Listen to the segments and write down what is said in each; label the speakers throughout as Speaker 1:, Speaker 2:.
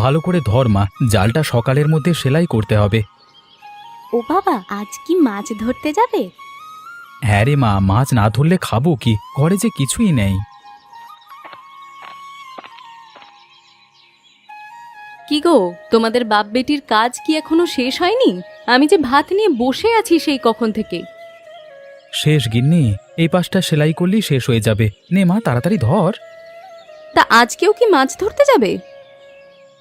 Speaker 1: ভালো করে ধর মা, জালটা সকালের মধ্যে সেলাই করতে হবে।
Speaker 2: ও বাবা, আজ কি মাছ ধরতে যাবে?
Speaker 1: হ্যাঁ রে মা, মাছ না ধরলে খাবো কি, ঘরে যে কিছুই নেই।
Speaker 3: কি গো, তোমাদের বাপ বেটির কাজ কি এখনো শেষ হয়নি? আমি যে ভাত নিয়ে বসে আছি সেই কখন থেকে।
Speaker 1: শেষ গিন্নি, এই পাশটা সেলাই করলেই শেষ হয়ে যাবে। নে মা, তাড়াতাড়ি ধর।
Speaker 3: তা আজকেও কি মাছ ধরতে যাবে?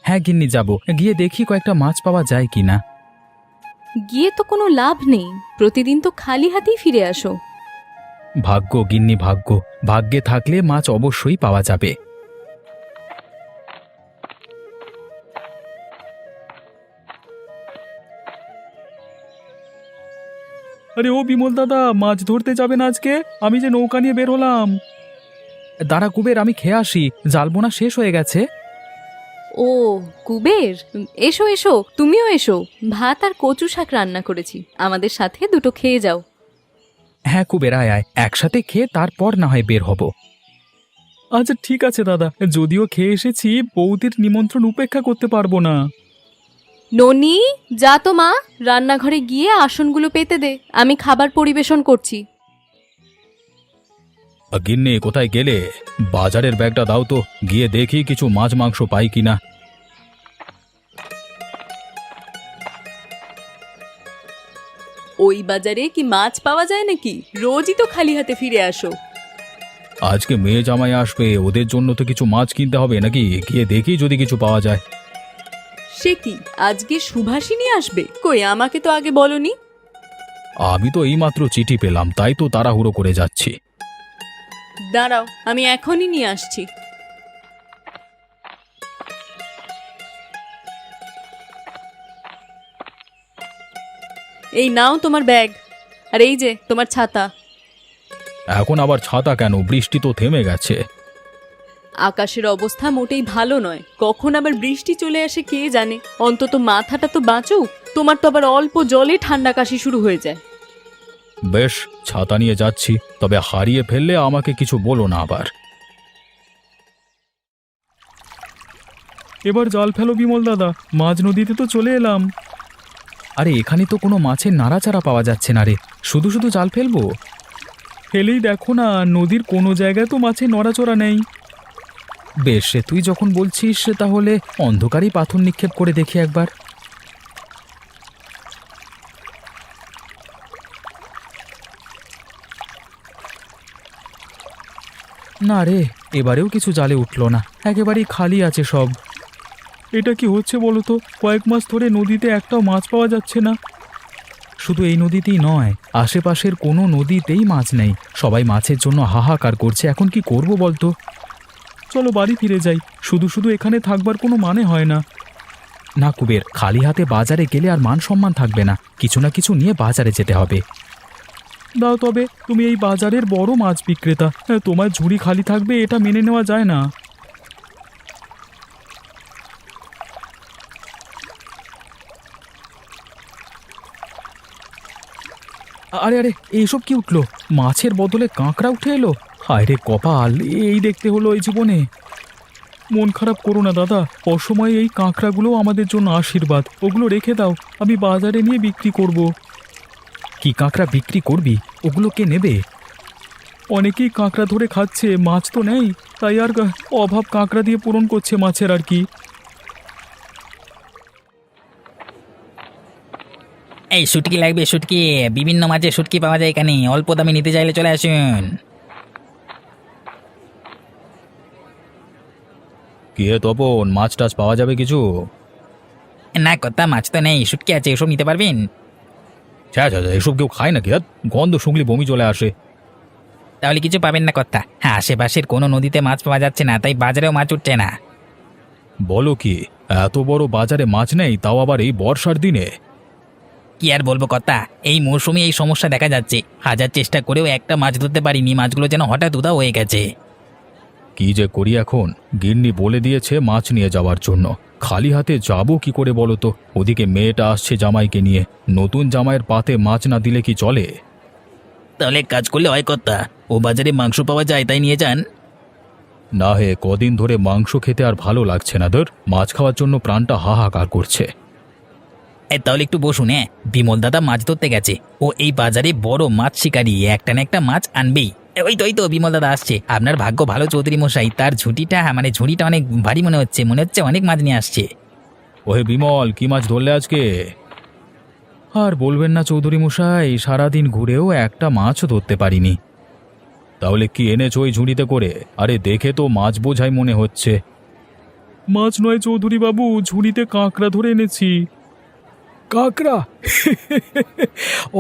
Speaker 1: হ্যাঁ গিন্নি, যাব, গিয়ে দেখি কয়েকটা মাছ পাওয়া যায় কিনা।
Speaker 3: গিয়ে তো কোনো লাভ নেই, প্রতিদিন তো খালি হাতেই ফিরে আসো।
Speaker 1: ভাগ্য গিন্নি, ভাগ্য। ভাগ্যে থাকলে মাছ অবশ্যই পাওয়া যাবে। আরে ও বিমল দাদা, মাছ ধরতে যাবেন আজকে? আমি যে নৌকা নিয়ে বের হলাম। দাঁড়া কুবের, আমি খেয়ে আসি, জালবোনা শেষ হয়ে গেছে।
Speaker 3: ও কুবের, এসো এসো, তুমিও এসো। ভাত আর কচু শাক রান্না করেছি, আমাদের সাথে দুটো খেয়ে যাও।
Speaker 1: হ্যাঁ কুবের, আয় আয়, একসাথে খেয়ে তারপর না হয় বের হব। আচ্ছা ঠিক আছে দাদা, যদিও খেয়ে এসেছি, বৌদির নিমন্ত্রণ উপেক্ষা করতে পারবো না।
Speaker 3: ননি, যা তো মা, রান্নাঘরে গিয়ে আসনগুলো পেতে দে, আমি খাবার পরিবেশন করছি।
Speaker 1: গিন্নি কোথায় গেলে? বাজারের ব্যাগটা দাও তো, গিয়ে দেখি কিছু মাছ মাংস পাই কিনা।
Speaker 3: ওই বাজারে কি মাছ পাওয়া যায় নাকি? রোজই তো খালি হাতে ফিরে আসো।
Speaker 1: আজকে মেয়ে জামাই আসবে, ওদের জন্য তো কিছু মাছ কিনতে হবে নাকি, গিয়ে দেখি যদি কিছু পাওয়া যায়।
Speaker 3: সে কি, আজকে সুভাষিনী আসবে? কই, আমাকে তো আগে বলনি।
Speaker 1: আমি তো এইমাত্র চিঠি পেলাম, তাই তো তাড়াহুড়ো করে যাচ্ছি।
Speaker 3: দাঁড়াও, আমি এখনই নিয়ে আসছি। এই নাও তোমার ব্যাগ, আর এই যে তোমার ছাতা।
Speaker 1: এখন আবার ছাতা কেন? বৃষ্টি তো থেমে গেছে।
Speaker 3: আকাশের অবস্থা মোটেই ভালো নয়, কখন আবার বৃষ্টি চলে আসে কে জানে। অন্তত মাথাটা তো বাঁচুক, তোমার তো আবার অল্প জলে ঠান্ডা কাশি শুরু হয়ে যায়।
Speaker 1: বেশ, ছাতা নিয়ে যাচ্ছি, তবে হারিয়ে ফেললে আমাকে কিছু বলো না আবার। এবার জাল ফেলো বিমল দাদা, মাঝ নদীতে তো চলে এলাম। আরে এখানে তো কোনো মাছের নাড়াচাড়া পাওয়া যাচ্ছে না রে, শুধু শুধু জাল ফেলবো? ফেলেই দেখো না, নদীর কোনো জায়গায় তো মাছের নড়াচড়া নেই। বেশ, তুই যখন বলছিস তাহলে অন্ধকারেই পাথর নিক্ষেপ করে দেখি একবার। না রে, এবারেও কিছু জালে উঠল না, একেবারেই খালি আছে সব। এটা কি হচ্ছে বলো তো? কয়েক মাস ধরে নদীতে একটাও মাছ পাওয়া যাচ্ছে না। শুধু এই নদীতেই নয়, আশেপাশের কোনো নদীতেই মাছ নেই, সবাই মাছের জন্য হাহাকার করছে। এখন কি করব বলতো? চলো বাড়ি ফিরে যাই, শুধু শুধু এখানে থাকবার কোনো মানে হয় না। না কুবের, খালি হাতে বাজারে গেলে আর মান সম্মান থাকবে না, কিছু না কিছু নিয়ে বাজারে যেতে হবে। দাও তবে, তুমি এই বাজারের বড় মাছ বিক্রেতা, তোমার ঝুড়ি খালি থাকবে এটা মেনে নেওয়া যায় না। আরে আরে, এইসব কি উঠলো? মাছের বদলে কাঁকড়া উঠে এলো। হায় রে কপাল, এই দেখতে হলো এই জীবনে। মন খারাপ করো না দাদা, অসময়ে এই কাঁকড়াগুলো আমাদের জন্য আশীর্বাদ, ওগুলো রেখে দাও, আমি বাজারে নিয়ে বিক্রি করব। কি কাঁকড়া বিক্রি করবি? ওগুলো কে নেবে? অনেকেই কাঁকড়া ধরে খাচ্ছে, মাছ তো নেই, তাই আর অভাব কাঁকড়া দিয়ে পূরণ করছে মাছের আর কি।
Speaker 4: এই শুটকি লাগবে, শুটকি, বিভিন্ন মাছের শুটকি পাওয়া যায় এখানে, অল্প দামে নিতে চাইলে চলে আসুন।
Speaker 1: কি হে তপন, মাছ টাছ পাওয়া যাবে কিছু?
Speaker 4: না কথা, মাছ তো নেই, শুটকি আছে, এসব নিতে পারবেন?
Speaker 1: আচ্ছা, এসব কেউ খায় নাকি? গন্ধ শুকলি বমি চলে আসে।
Speaker 4: তাহলে কিছু পাবেন না কথা, হ্যাঁ, আশেপাশের কোনো নদীতে মাছ পাওয়া যাচ্ছে না, তাই বাজারেও মাছ উঠছে না।
Speaker 1: বলো কি, এত বড় বাজারে মাছ নেই, তাও আবার এই বর্ষার দিনে?
Speaker 4: কি আর বলবো কথা, এই মৌসুমে এই সমস্যা দেখা যাচ্ছে, হাজার চেষ্টা করেও একটা মাছ ধরতে পারিনি, মাছগুলো যেন হঠাৎ উধাও হয়ে গেছে।
Speaker 1: কি যে করি এখন, গিন্নি বলে দিয়েছে মাছ নিয়ে যাওয়ার জন্য, খালি হাতে যাবো কি করে বলো তো? ওদিকে মেয়েটা আসছে জামাইকে নিয়ে, নতুন জামাইয়ের পাতে মাছ না দিলে কি চলে?
Speaker 4: তাহলে কাজ করলে হয় কথা, ও বাজারে মাংস পাওয়া যায়, তাই নিয়ে যান।
Speaker 1: না হে, কদিন ধরে মাংস খেতে আর ভালো লাগছে না, ধর মাছ খাওয়ার জন্য প্রাণটা হাহাকার করছে।
Speaker 4: তাহলে একটু বসুন। হ্যাঁ, বিমল দাদা মাছ ধরতে গেছে। ও এই বাজারে বড় মাছ শিকারী, একটা না একটা মাছ আনবেই। ওই তো বিমল দাদা আসছে। আপনার ভাগ্য ভালো চৌধুরী মশাই, তার ঝুঁটিটা ঝুড়িটা অনেক ভারী মনে হচ্ছে অনেক মাছ নিয়ে আসছে।
Speaker 1: ওহে বিমল, কি মাছ ধরলে আজকে? আর বলবেন না চৌধুরী মশাই, সারাদিন ঘুরেও একটা মাছও ধরতে পারিনি। তাহলে কি এনেছো ওই ঝুড়িতে করে? আরে দেখে তো মাছ বোঝাই মনে হচ্ছে। মাছ নয় চৌধুরী বাবু, ঝুড়িতে কাঁকড়া ধরে এনেছি। কাঁকড়া?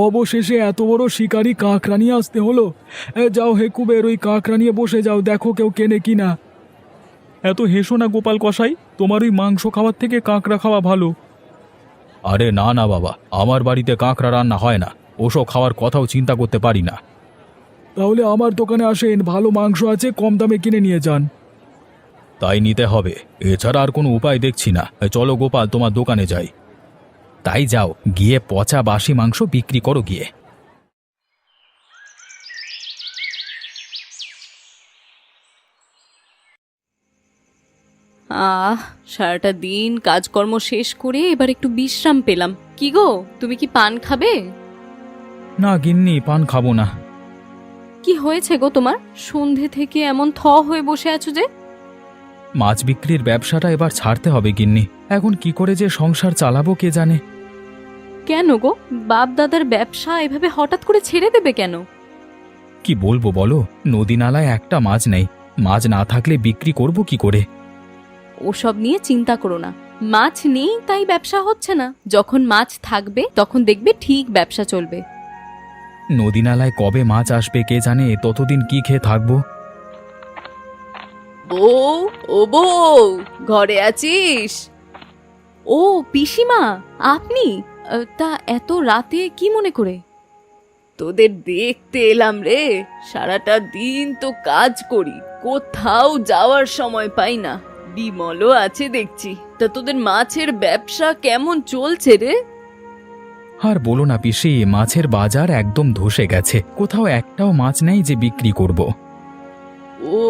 Speaker 1: অবশেষে এত বড় শিকারি কাঁকড়া নিয়ে আসতে হলো। যাও হে কুবের, ওই কাঁকড়া নিয়ে বসে যাও, দেখো কেউ কেনে কিনা। এত হেসো না গোপাল কসাই, তোমার ওই মাংস খাওয়ার থেকে কাঁকড়া খাওয়া ভালো। আরে না না বাবা, আমার বাড়িতে কাঁকড়া রান্না হয় না, ওসব খাওয়ার কথাও চিন্তা করতে পারি না। তাহলে আমার দোকানে আসেন, ভালো মাংস আছে, কম দামে কিনে নিয়ে যান। তাই নিতে হবে, এছাড়া আর কোনো উপায় দেখছি না। চলো গোপাল, তোমার দোকানে যাই। তাই যাও, গিয়ে পচা বাসি মাংস বিক্রি করো গিয়ে।
Speaker 3: সারাটা দিন কাজকর্ম শেষ করে এবার একটু বিশ্রাম পেলাম। কি গো, তুমি কি পান খাবে?
Speaker 1: না গিন্নি, পান খাবো না।
Speaker 3: কি হয়েছে গো তোমার? সন্ধে থেকে এমন হয়ে বসে আছো যে?
Speaker 1: মাছ বিক্রির ব্যবসাটা এবার ছাড়তে হবে গিন্নি, এখন কি করে যে সংসার চালাবো কে জানে।
Speaker 3: কেন গো, বাপ দাদার ব্যবসা এভাবে হঠাৎ করে ছেড়ে দেবে কেন?
Speaker 1: কি বলবো বলো, নদী নালায় একটা মাছ নেই, মাছ না থাকলে বিক্রি করব কি করে?
Speaker 3: ওসব নিয়ে চিন্তা করো না, মাছ নেই তাই ব্যবসা হচ্ছে না, যখন মাছ থাকবে তখন দেখবে ঠিক ব্যবসা চলবে।
Speaker 1: নদী নালায় কবে মাছ আসবে কে জানে, ততদিন কি খেয়ে থাকবো।
Speaker 3: বউ, ও বউ, ঘরে আছিস? ও পিসিমা, আপনি? তা এত রাতে কি মনে করে? তোদের দেখতে এলাম রে। সারাটা দিন তো কাজ করি, কোথাও যাওয়ার সময় পাই না। বিমলও আছে দেখছি। তা তোদের মাছের ব্যবসা কেমন চলছে রে?
Speaker 1: আর বলো না পিসি, মাছের বাজার একদম ধসে গেছে, কোথাও একটাও মাছ নেই যে বিক্রি করব।
Speaker 3: ও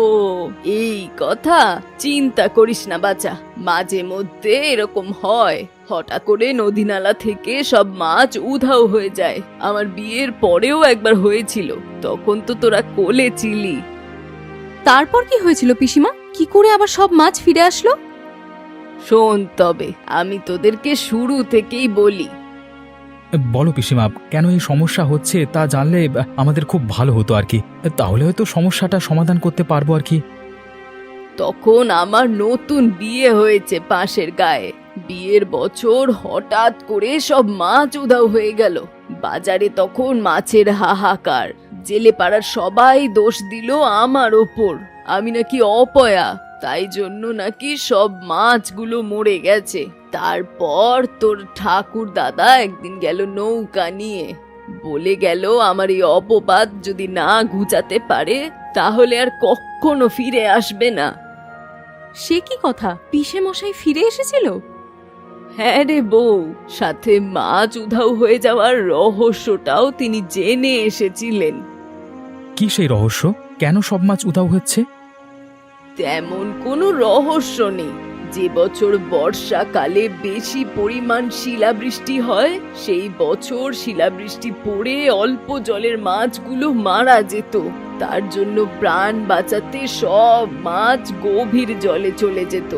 Speaker 3: এই কথা, চিন্তা করিস না বাছা, মাঝে মধ্যে এরকম হয়। হঠাৎ করে নদী নালা থেকে সব মাছ উধাও হয়ে যায়। আমার বিয়ের পরেও একবার হয়েছিল, তখন তো তোরা কোলে ছিলি। তারপর কি হয়েছিল পিসিমা? কি করে আবার সব মাছ ফিরে আসলো? শোন তবে, আমি তোদেরকে শুরু থেকেই বলি।
Speaker 1: বলো পিসিমা, কেন এই সমস্যা হচ্ছে তা জানলে আমাদের খুব ভালো হতো আর কি, তাহলে হয়তো সমস্যাটা সমাধান করতে পারবো আর কি।
Speaker 3: তখন আমার নতুন বিয়ে হয়েছে পাশের গায়ে। বিয়ের বছর হঠাৎ করে সব মাছ উধাও হয়ে গেল। বাজারে তখন মাছের হাহাকার। জেলে পাড়ার সবাই দোষ দিল আমার ওপর, আমি নাকি অপয়া, তাই জন্য নাকি সব মাছগুলো মরে গেছে। তারপর তোর ঠাকুর দাদা একদিন গেল নৌকা নিয়ে, বলে গেল আমার এই অপবাদ যদি না ঘুচাতে পারে তাহলে আর কখনো ফিরে আসবে না। সে কি কথা, পিসে মশাই ফিরে এসেছিল? হ্যাঁ রে বউ, সাথে মাছ উধাও হয়ে যাওয়ার রহস্যটাও তিনি জেনে এসেছিলেন।
Speaker 1: কি সেই রহস্য? কেন সব মাছ উধাও হচ্ছে?
Speaker 3: তেমন কোনো রহস্য নেই। যে বছর বর্ষাকালে বেশি পরিমাণ শিলাবৃষ্টি হয়, সেই বছর শিলাবৃষ্টি পড়ে অল্প জলের মাছগুলো মারা যেত। তার জন্য প্রাণ বাঁচাতে সব মাছ গভীর জলে চলে যেত।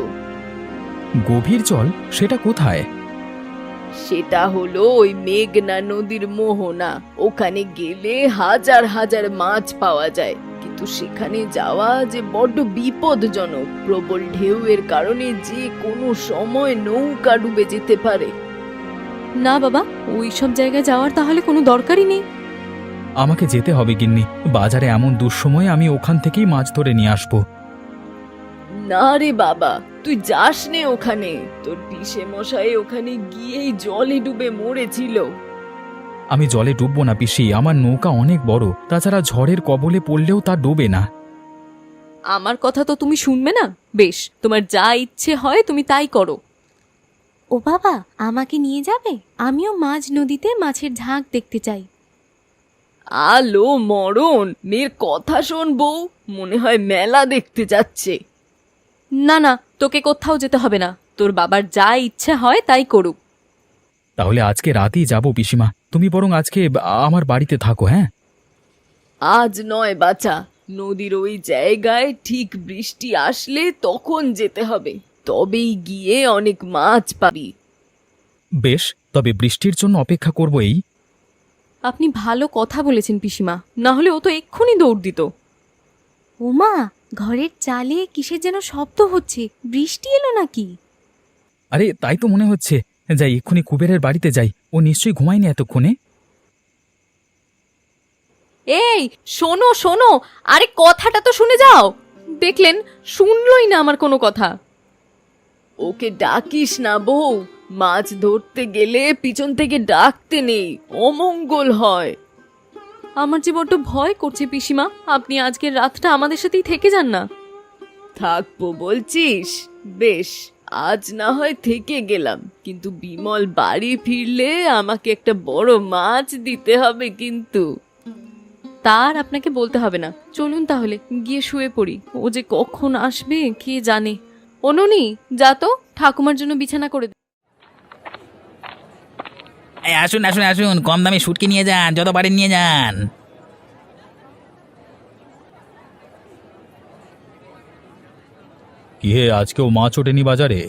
Speaker 1: গভীর জল? সেটা কোথায়?
Speaker 3: সেটা হলো ওই মেঘনা নদীর মোহনা। ওখানে গেলে হাজার হাজার মাছ পাওয়া যায়, কিন্তু সেখানে যাওয়া যে বড্ড বিপদজনক। প্রবল ঢেউয়ের কারণে যে কোনো সময় নৌকা ডুবে যেতে পারে। না বাবা, ওই সব জায়গায় যাওয়ার তাহলে কোনো দরকারই নেই।
Speaker 1: আমাকে যেতে হবে গিন্নি, বাজারে এমন দুঃসময়ে আমি ওখান থেকেই মাছ ধরে নিয়ে আসবো।
Speaker 3: না রে বাবা, তুই যাস নে ওখানে। তোর পিসে মশাই ওখানে গিয়েই জলে ডুবে মরেছিল।
Speaker 1: আমি জলে ডুববো না পিসি, আমার নৌকা অনেক বড়, তাছাড়া ঝড়ের কবলে পড়লেও তা ডোবে না।
Speaker 3: আমার কথা তো তুমি শুনবে না? বেশ, তোমার যা ইচ্ছে হয় তুমি তাই করো।
Speaker 2: ও বাবা, আমাকে নিয়ে যাবে? আমিও মাঝ নদীতে মাছের ঝাঁক দেখতে চাই।
Speaker 3: আলো মরণ, মেয়ের কথা শোন বউ, মনে হয় মেলা দেখতে যাচ্ছে।
Speaker 5: না না, তোকে কোথাও যেতে হবে না, তোর বাবার যা ইচ্ছে হয় তাই করুক।
Speaker 1: তাহলে আজকে রাতেই যাব পিসিমা, তুমি বরং আজকে আমার বাড়িতে থাকো। হ্যাঁ,
Speaker 3: আজ নয় বাছা, নদীর ওই জায়গায় ঠিক বৃষ্টি আসলে তখন যেতে হবে, তবেই গিয়ে অনেক মাছ পাবি।
Speaker 1: বেশ, তবে বৃষ্টির জন্য অপেক্ষা করব। এই
Speaker 5: আপনি ভালো কথা বলেছেন পিসিমা, না হলে ও তো এক্ষুনি দৌড় দিত।
Speaker 2: ওমা, ঘরের চালে কিসের যেন শব্দ হচ্ছে, বৃষ্টি এলো নাকি?
Speaker 1: আরে তাই তো মনে হচ্ছে। যাই, এক্ষুনি কুবেরের বাড়িতে যাই, ও নিশ্চয়ই ঘুমায়নি এতক্ষণে।
Speaker 5: এই শোনো শোনো, আরে কথাটা তো শুনে যাও। দেখলেন, শুনলই না আমার কোনো কথা।
Speaker 3: ওকে ডাকিস না বউ, মাছ ধরতে গেলে পিছন থেকে ডাকতে নেই, অমঙ্গল হয়।
Speaker 5: আমার যে বড্ড ভয় করছে পিসিমা, আপনি আজকের রাতটা আমাদের সাথেই থেকে যান না।
Speaker 3: থাকবো বলছিস? বেশ, আজ না হয় থেকে গেলাম, কিন্তু বিমল বাড়ি ফিরলে আমাকে একটা বড় মাছ দিতে হবে কিন্তু।
Speaker 5: তার আপনাকে বলতে হবে না, চলুন তাহলে গিয়ে শুয়ে পড়ি, ও যে কখন আসবে কে জানে। অনুনি, যা তো ঠাকুমার জন্য বিছানা করে দে।
Speaker 4: এই আসুন আসুন আসুন, কম দামে শুটকি নিয়ে যান, যত পারেন নিয়ে যান।
Speaker 1: কি হে, আজকেও মাছ ওঠেনি বাজারে?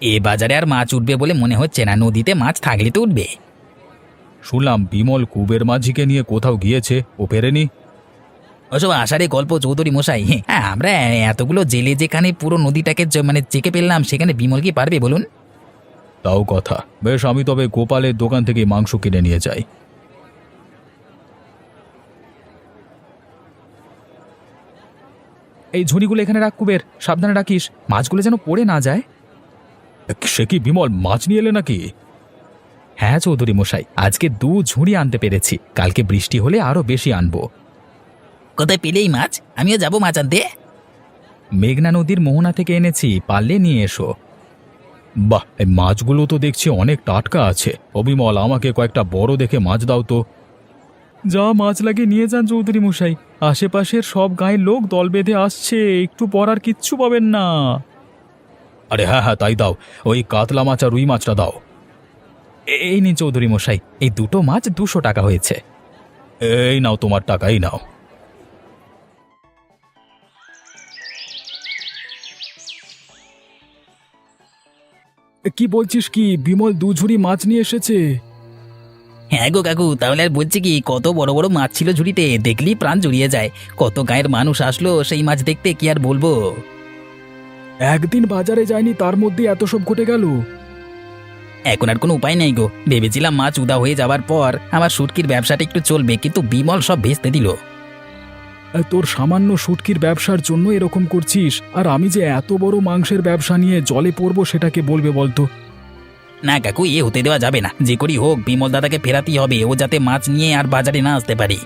Speaker 4: এ বাজারে আর মাছ উঠবে বলে মনে হচ্ছে না, নদীতে মাছ থাকলে তো উঠবে।
Speaker 1: শুনলাম বিমল কুবের মাঝিকে নিয়ে কোথাও গিয়েছে, ও ফেরেনি।
Speaker 4: ওসব আষাঢ়ে গল্প চৌধুরী মশাই। হ্যাঁ, আমরা এতগুলো জেলে যেখানে পুরো নদীটাকে চেকে ফেললাম, সেখানে বিমল কি পারবে বলুন?
Speaker 1: তাও কথা। বেশ, আমি তবে গোপালের দোকান থেকে মাংস কিনে নিয়ে যাই। এই ঝুড়িগুলো এখানে রাখ কুবের, সাবধানে রাখিস, মাছগুলো যেন পড়ে না যায়। সে কি বিমল, মাছ নিয়ে এলে নাকি? হ্যাঁ চৌধুরী মশাই, আজকে 2 ঝুড়ি আনতে পেরেছি, কালকে বৃষ্টি হলে আরো বেশি আনবো।
Speaker 4: কোথায় পেলেই মাছ? আমিও যাবো মাছ আনতে।
Speaker 1: মেঘনা নদীর মোহনা থেকে এনেছি, পারলে নিয়ে এসো। বাহ, এই মাছগুলো তো দেখছি অনেক টাটকা আছে। অবিমল, আমাকে কয়েকটা বড় দেখে মাছ দাও তো। যা মাছ লাগে নিয়ে যান চৌধুরী মশাই, আশেপাশের সব গাঁয়ের লোক দল বেঁধে আসছে, একটু পর আর কিচ্ছু পাবেন না। আরে হ্যাঁ হ্যাঁ, তাই দাও, ওই কাতলা মাছ আর রুই মাছটা দাও। এই নিন চৌধুরী মশাই, এই দুটো মাছ 200 টাকা হয়েছে। এই নাও তোমার টাকাই নাও। কি বলছিস কি, বিমল 2 ঝুড়ি মাছ নিয়ে এসেছে?
Speaker 4: হ্যাঁ গো কাকু, তাহলে আর বলছি কি, কত বড় বড় মাছ ছিল ঝুড়িতে, দেখলেই প্রাণ জুড়িয়ে যায়। কত গায়ের মানুষ আসলো সেই মাছ দেখতে, কি আর বলবো।
Speaker 1: একদিন বাজারে যায়নি, তার মধ্যে এত সব ঘটে গেল।
Speaker 4: এখন আর কোনো উপায় নেই গো, ভেবেছিলাম মাছ উদা হয়ে যাওয়ার পর আমার শুটকির ব্যবসাটা একটু চলবে, কিন্তু বিমল সব ভেস্তে দিল।
Speaker 1: তোর সামান্য শুটকির ব্যবসার জন্য এরকম করছিস, আর আমি যে এত বড় মাংসের ব্যবসা নিয়ে জলে পড়বো সেটাকে বলবে বলতো?
Speaker 4: না কাকু, এ হতে দেওয়া যাবে না, যে করি হোক বিমল দাদাকে ফেরাতেই হবে, ও যাতে মাছ নিয়ে আর বাজারে না আসতে পারে।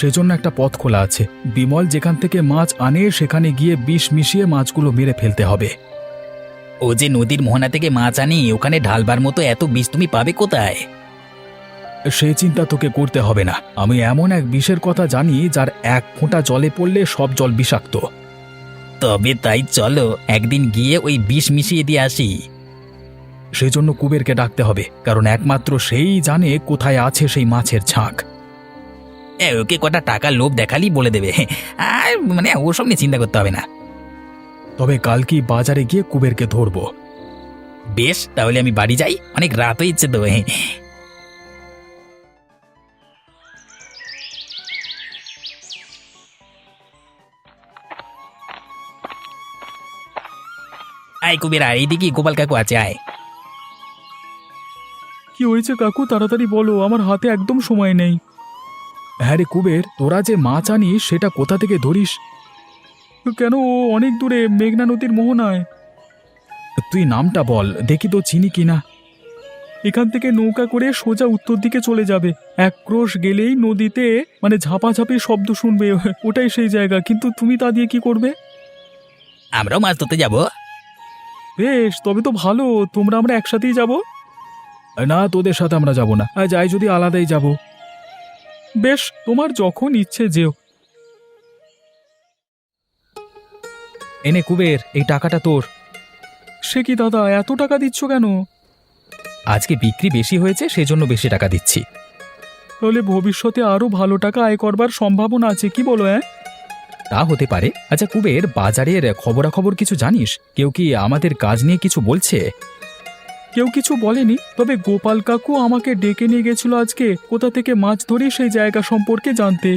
Speaker 1: সেজন্য একটা পথ খোলা আছে, বিমল যেখান থেকে মাছ আনে সেখানে গিয়ে বিষ মিশিয়ে মাছগুলো মেরে ফেলতে হবে।
Speaker 4: ও যে নদীর মোহনা থেকে মাছ আনি, ওখানে ঢালবার মতো এত বিষ তুমি পাবে কোথায়?
Speaker 1: সেই চিন্তা তোকে করতে হবে না, আমি এমন এক বিষের কথা জানি যার 1 ফোঁটা জলে পড়লে সব জল বিষাক্ত।
Speaker 4: তবে তাই চলো একদিন গিয়ে ওই বিষ মিশিয়ে দিয়ে আসি।
Speaker 1: সেজন্য কুবেরকে ডাকতে হবে, কারণ একমাত্র সেই জানে কোথায় আছে সেই মাছের ছাঁক।
Speaker 4: ওকে কটা টাকা লোভ দেখালি বলে দেবে, আর মানে ওসব নিয়ে চিন্তা করতে হবে না।
Speaker 1: তবে কালকেই বাজারে গিয়ে কুবেরকে ধরবো।
Speaker 4: বেশ, তাহলে আমি বাড়ি যাই, অনেক রাত হয়েছে তো। আয় কুবেরা, এইদিকে গোপাল কাকু আছে, আয়।
Speaker 1: কি হয়েছে কাকু, তাড়াতাড়ি বলো, আমার হাতে একদম সময় নেই। হ্যাঁ রে কুবের, তোরা যে মাছ আনিস সেটা কোথা থেকে ধরিস? কেন, ও অনেক দূরে, মেঘনা নদীর মোহনায়। তুই নামটা বল দেখি তো চিনি কিনা। এখান থেকে নৌকা করে সোজা উত্তর দিকে চলে যাবে, 1 ক্রোশ গেলেই নদীতে মানে ঝাপাঝাপি শব্দ শুনবে, ওটাই সেই জায়গা। কিন্তু তুমি তা দিয়ে কি করবে?
Speaker 4: আমরাও মাছ ধরতে যাব।
Speaker 1: বেশ, তবে তো ভালো, আমরা একসাথেই যাব। না, তোদের সাথে আমরা যাব না, যাই যদি আলাদাই যাব। বেশ, তোমার যখন ইচ্ছে যেও। এনে কুবের, এই টাকাটা তোর। সে কি দাদা, এত টাকা দিচ্ছ কেন? আজকে বিক্রি বেশি হয়েছে, সেজন্য বেশি টাকা দিচ্ছি। তাহলে ভবিষ্যতে আরো ভালো টাকা আয় করবার সম্ভাবনা আছে, কি বলো? তা হতে পারে। আচ্ছা কুবের, বাজারের খবরাখবর কিছু জানিস? কেউ কি আমাদের কাজ নিয়ে কিছু বলছে? কেউ কিছু বলেনি, তবে গোপাল কাকু আমাকে ডেকে নিয়ে গেছিল আজকে কোথা থেকে মাছ ধরি সেই জায়গা সম্পর্কে জানতে।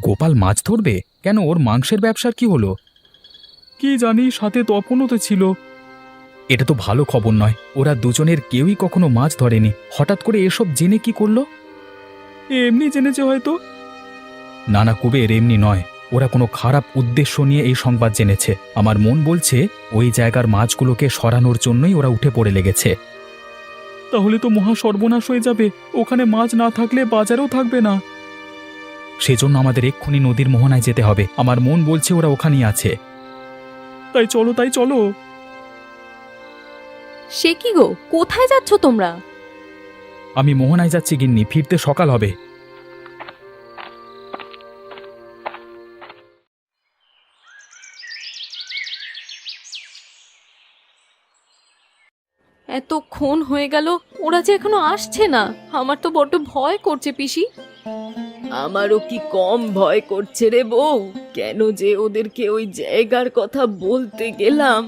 Speaker 1: গোপাল মাছ ধরবে কেন? ওর মাংসের ব্যবসার কি হলো? কি জানি, সাথে তপনও তো ছিল। এটা তো ভালো খবর নয়। ওরা দুজনের কেউই কখনো মাছ ধরেনি, হঠাৎ করে এসব জেনে কি করলো? এমনি জেনেছে হয়তো। না না কুবের, এমনি নয়। ওরা কোনো খারাপ উদ্দেশ্য নিয়ে এই সংবাদ জেনেছে। আমার মন বলছে ওই জায়গার মাছগুলোকে সরানোর জন্যই ওরা উঠে পড়ে লেগেছে। তাহলে তো মহা সর্বনাশ হয়ে যাবে। ওখানে মাছ না থাকলে বাজারেও থাকবে না। সেজন্য আমাদের এক্ষুনি নদীর মোহনায় যেতে হবে। আমার মন বলছে ওরা ওখানেই আছে। তাই চলো।
Speaker 5: সে কি গো, কোথায় যাচ্ছ তোমরা?
Speaker 1: আমি মোহনায় যাচ্ছি গিন্নি, ফিরতে সকাল হবে।
Speaker 5: এতক্ষণ হয়ে গেল, ওরা যে এখনো আসছে না। আমার তো বড্ড ভয় করছে পিসি।
Speaker 3: আমারও কি কম ভয় করছে রে বউ? কেন যে ওদেরকে ওই জায়গার কথা বলতে গেলাম।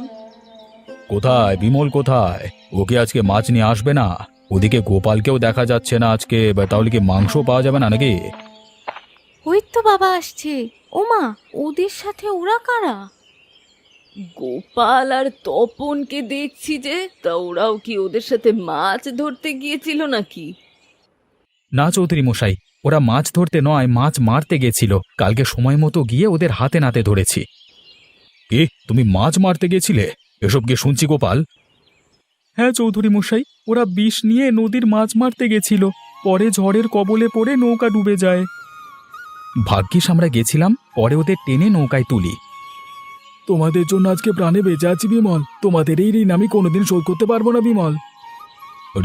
Speaker 1: কোথায় বিমল, কোথায়? ওকে আজকে মাছ নিয়ে আসবে না? ওদিকে গোপালকেও দেখা যাচ্ছে না আজকে। তাহলে কি মাংস পাওয়া যাবে না নাকি?
Speaker 2: ওই তো বাবা আসছে। ওমা, ওদের সাথে ওরা কারা?
Speaker 3: গোপাল আর তপনকে দেখছি যে, তা ওরাও কি ওদের সাথে মাছ ধরতে গিয়েছিল নাকি?
Speaker 1: না চৌধুরী মশাই, ওরা মাছ ধরতে নয়, মাছ মারতে গেছিল। কালকে সময় মতো গিয়ে ওদের হাতে নাতে ধরেছি। তুমি মাছ মারতে গেছিলে? এসব কি শুনছি গোপাল? হ্যাঁ চৌধুরী মশাই, ওরা বিষ নিয়ে নদীর মাছ মারতে গেছিল। পরে ঝড়ের কবলে পড়ে নৌকা ডুবে যায়। ভাগ্যিস আমরা গেছিলাম, পরে ওদের টেনে নৌকায় তুলি। তোমাদের জন্য আজকে প্রাণে বেঁচে আছি বিমল। তোমাদের এই ঋণ আমি কোনোদিন শোধ করতে পারবো না বিমল।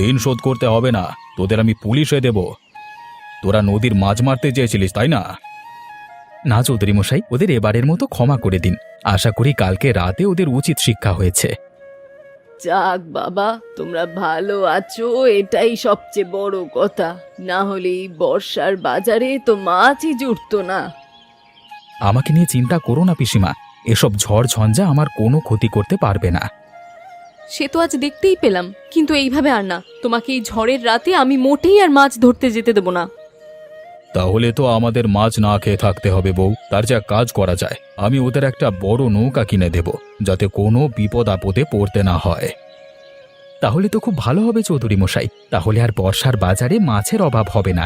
Speaker 1: ঋণ শোধ করতে হবে না, তোদের আমি পুলিশে দেব। তোরা নদীর মাছ মারতে চেয়েছিলিস, তাই না? না চৌধুরী মশাই, ওদের এবারের মতো ক্ষমা করে দিন। আশা করি কালকে রাতে ওদের উচিত শিক্ষা হয়েছে।
Speaker 3: যাক বাবা, তোমরা ভালো আছো, এটাই সবচেয়ে বড় কথা। না হলে এই বর্ষার বাজারে তো মাছই জুটতো না।
Speaker 1: আমাকে নিয়ে চিন্তা করো না পিসিমা, এসব ঝড় ঝঞ্ঝা আমার কোনো ক্ষতি করতে পারবে না।
Speaker 5: সে তো আজ দেখতেই পেলাম, কিন্তু এইভাবে আর না। তোমাকে এই ঝড়ের রাতে আমি মোটেই আর মাছ ধরতে যেতে দেব না।
Speaker 1: তাহলে তো আমাদের মাছ না খেয়ে থাকতে হবে বউ। তার যা কাজ করা যায়, আমি ওদের একটা বড় নৌকা কিনে দেব, যাতে কোনো বিপদ আপদে পড়তে না হয়। তাহলে তো খুব ভালো হবে চৌধুরী মশাই। তাহলে আর বর্ষার বাজারে মাছের অভাব হবে না।